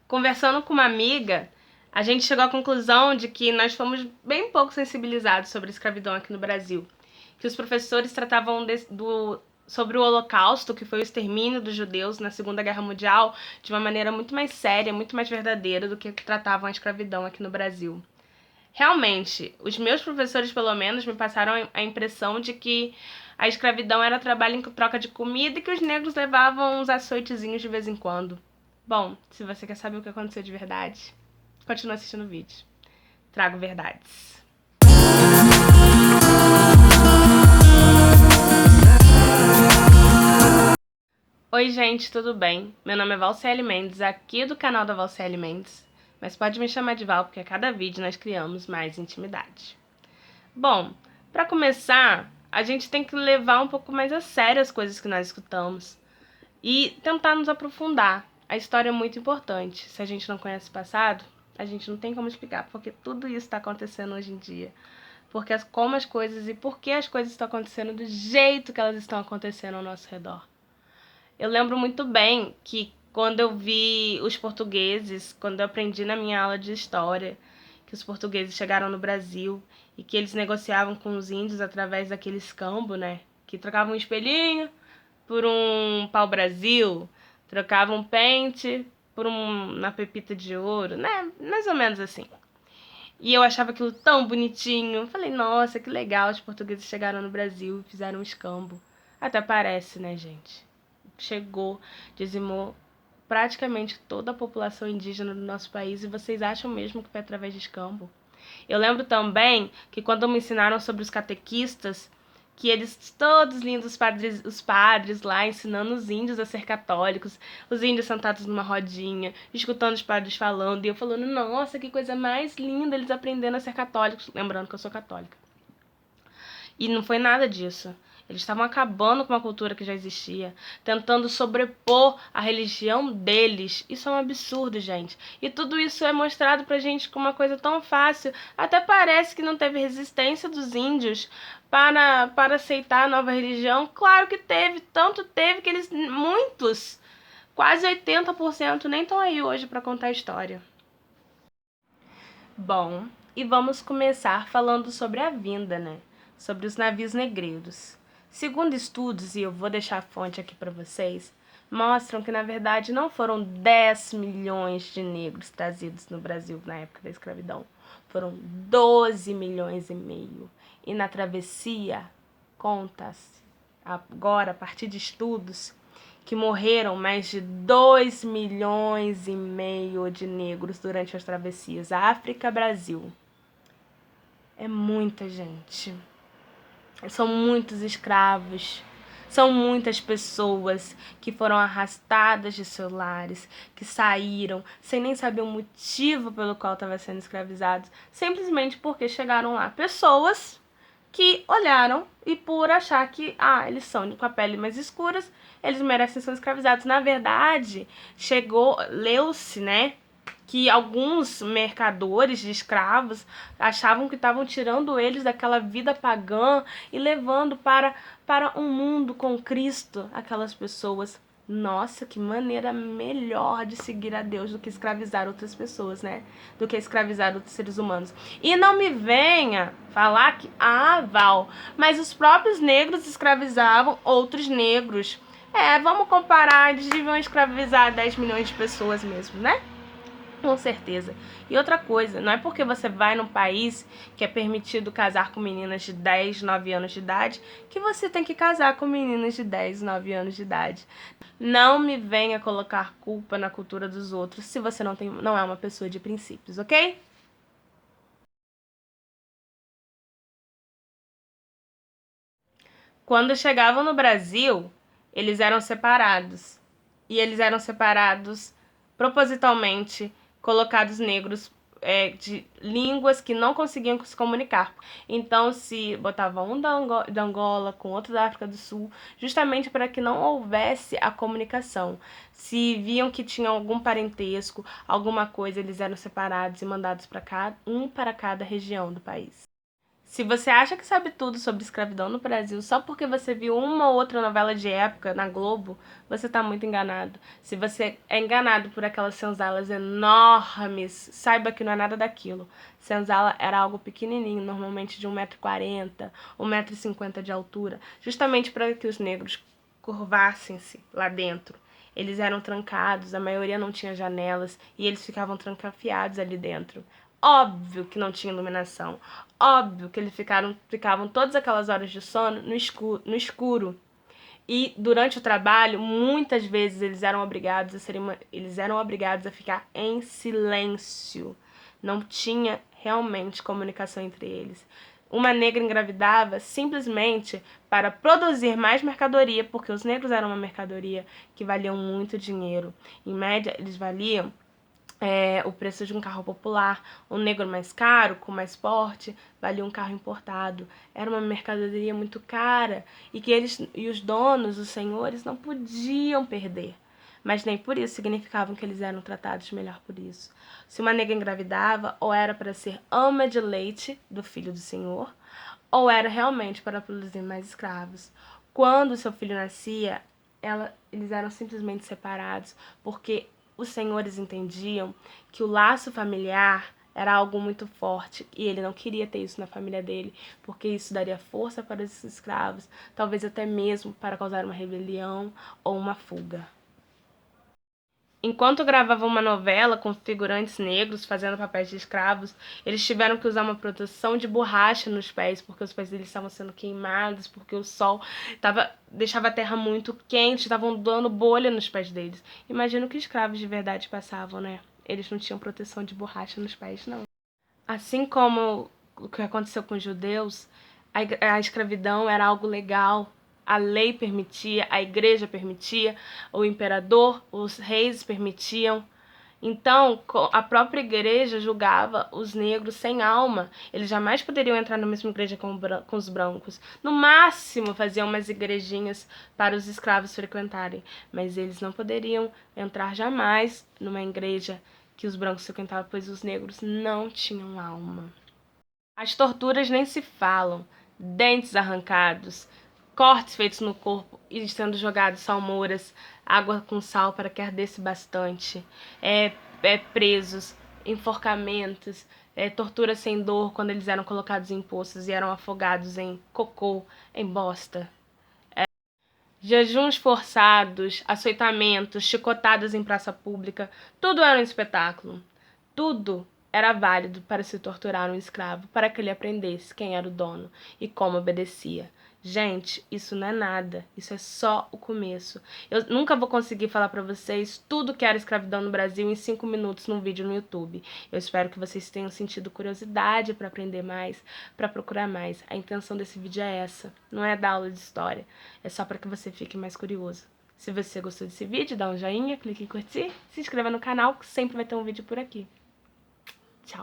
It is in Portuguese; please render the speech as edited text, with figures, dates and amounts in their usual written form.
Conversando com uma amiga, a gente chegou à conclusão de que nós fomos bem pouco sensibilizados sobre a escravidão aqui no Brasil. Que os professores tratavam sobre o Holocausto, que foi o extermínio dos judeus na Segunda Guerra Mundial, de uma maneira muito mais séria, muito mais verdadeira do que tratavam a escravidão aqui no Brasil. Realmente, os meus professores, pelo menos, me passaram a impressão de que a escravidão era trabalho em troca de comida e que os negros levavam uns açoitezinhos de vez em quando. Bom, se você quer saber o que aconteceu de verdade, continua assistindo o vídeo. Trago verdades. Oi, gente, tudo bem? Meu nome é Valciele Mendes, aqui do canal da Valciele Mendes, mas pode me chamar de Val, porque a cada vídeo nós criamos mais intimidade. Bom, para começar, a gente tem que levar um pouco mais a sério as coisas que nós escutamos e tentar nos aprofundar. A história é muito importante. Se a gente não conhece o passado, a gente não tem como explicar porque tudo isso está acontecendo hoje em dia. Porque como as coisas e por que as coisas estão acontecendo do jeito que elas estão acontecendo ao nosso redor. Eu lembro muito bem que quando eu vi os portugueses, quando eu aprendi na minha aula de história, que os portugueses chegaram no Brasil e que eles negociavam com os índios através daquele escambo, né? Que trocavam um espelhinho por um pau-brasil, trocavam um pente por uma pepita de ouro, né? Mais ou menos assim. E eu achava aquilo tão bonitinho. Falei, nossa, que legal, os portugueses chegaram no Brasil e fizeram um escambo. Até parece, né, gente? Chegou, dizimou praticamente toda a população indígena do nosso país e vocês acham mesmo que foi através de escambo? Eu lembro também que quando me ensinaram sobre os catequistas, que eles todos lindos, os padres lá ensinando os índios a ser católicos, os índios sentados numa rodinha, escutando os padres falando, e eu falando, nossa, que coisa mais linda, eles aprendendo a ser católicos, lembrando que eu sou católica. E não foi nada disso. Eles estavam acabando com uma cultura que já existia, tentando sobrepor a religião deles. Isso é um absurdo, gente. E tudo isso é mostrado pra gente como uma coisa tão fácil. Até parece que não teve resistência dos índios para aceitar a nova religião. Claro que teve, tanto teve que eles, muitos, quase 80%, nem estão aí hoje para contar a história. Bom, e vamos começar falando sobre a vinda, né? Sobre os navios negreiros. Segundo estudos, e eu vou deixar a fonte aqui para vocês, mostram que na verdade não foram 10 milhões de negros trazidos no Brasil na época da escravidão. Foram 12 milhões e meio. E na travessia, conta-se, agora a partir de estudos, que morreram mais de 2 milhões e meio de negros durante as travessias África-Brasil. É muita gente. São muitos escravos. São muitas pessoas que foram arrastadas de seus lares, que saíram sem nem saber o motivo pelo qual estavam sendo escravizados, simplesmente porque chegaram lá pessoas que olharam e por achar que, eles são com a pele mais escuras, eles merecem ser escravizados. Na verdade, leu-se, né, que alguns mercadores de escravos achavam que estavam tirando eles daquela vida pagã e levando para um mundo com Cristo aquelas pessoas. Nossa, que maneira melhor de seguir a Deus do que escravizar outras pessoas, né? Do que escravizar outros seres humanos. E não me venha falar que, Val, mas os próprios negros escravizavam outros negros. Vamos comparar, eles deviam escravizar 10 milhões de pessoas mesmo, né? Com certeza. E outra coisa, não é porque você vai num país que é permitido casar com meninas de 10, 9 anos de idade que você tem que casar com meninas de 10, 9 anos de idade. Não me venha colocar culpa na cultura dos outros se você não é uma pessoa de princípios, ok? Quando chegavam no Brasil, eles eram separados. E eles eram separados propositalmente, colocados negros de línguas que não conseguiam se comunicar. Então, se botava um da Angola com outro da África do Sul, justamente para que não houvesse a comunicação. Se viam que tinham algum parentesco, alguma coisa, eles eram separados e mandados para cada região do país. Se você acha que sabe tudo sobre escravidão no Brasil só porque você viu uma ou outra novela de época na Globo, você tá muito enganado. Se você é enganado por aquelas senzalas enormes, saiba que não é nada daquilo. Senzala era algo pequenininho, normalmente de 1,40 m, 1,50 m de altura, justamente para que os negros curvassem-se lá dentro. Eles eram trancados, a maioria não tinha janelas e eles ficavam trancafiados ali dentro. Óbvio que não tinha iluminação. Óbvio que eles ficavam todas aquelas horas de sono no escuro. E durante o trabalho, muitas vezes eles eram obrigados a ficar em silêncio. Não tinha realmente comunicação entre eles. Uma negra engravidava simplesmente para produzir mais mercadoria, porque os negros eram uma mercadoria que valiam muito dinheiro. Em média, eles valiam o preço de um carro popular. Um negro mais caro, com mais porte, valia um carro importado. Era uma mercadoria muito cara e que os donos, os senhores, não podiam perder. Mas nem por isso significavam que eles eram tratados melhor por isso. Se uma negra engravidava, ou era para ser ama de leite do filho do senhor, ou era realmente para produzir mais escravos. Quando seu filho nascia, eles eram simplesmente separados, porque os senhores entendiam que o laço familiar era algo muito forte e ele não queria ter isso na família dele, porque isso daria força para esses escravos, talvez até mesmo para causar uma rebelião ou uma fuga. Enquanto gravavam uma novela com figurantes negros fazendo papéis de escravos, eles tiveram que usar uma proteção de borracha nos pés, porque os pés deles estavam sendo queimados, porque o sol deixava a terra muito quente, estavam dando bolha nos pés deles. Imagina o que escravos de verdade passavam, né? Eles não tinham proteção de borracha nos pés, não. Assim como o que aconteceu com os judeus, a escravidão era algo legal. A lei permitia, a igreja permitia, o imperador, os reis permitiam. Então, a própria igreja julgava os negros sem alma. Eles jamais poderiam entrar na mesma igreja com os brancos. No máximo, faziam umas igrejinhas para os escravos frequentarem. Mas eles não poderiam entrar jamais numa igreja que os brancos frequentavam, pois os negros não tinham alma. As torturas nem se falam. Dentes arrancados, cortes feitos no corpo e sendo jogados salmouras, água com sal para que ardesse bastante, presos, enforcamentos, tortura sem dor quando eles eram colocados em poças e eram afogados em cocô, em bosta. Jejuns forçados, açoitamentos, chicotadas em praça pública, tudo era um espetáculo. Tudo era válido para se torturar um escravo, para que ele aprendesse quem era o dono e como obedecia. Gente, isso não é nada, isso é só o começo. Eu nunca vou conseguir falar para vocês tudo que era escravidão no Brasil em 5 minutos num vídeo no YouTube. Eu espero que vocês tenham sentido curiosidade para aprender mais, para procurar mais. A intenção desse vídeo é essa, não é dar aula de história, é só para que você fique mais curioso. Se você gostou desse vídeo, dá um joinha, clique em curtir, se inscreva no canal que sempre vai ter um vídeo por aqui. Tchau!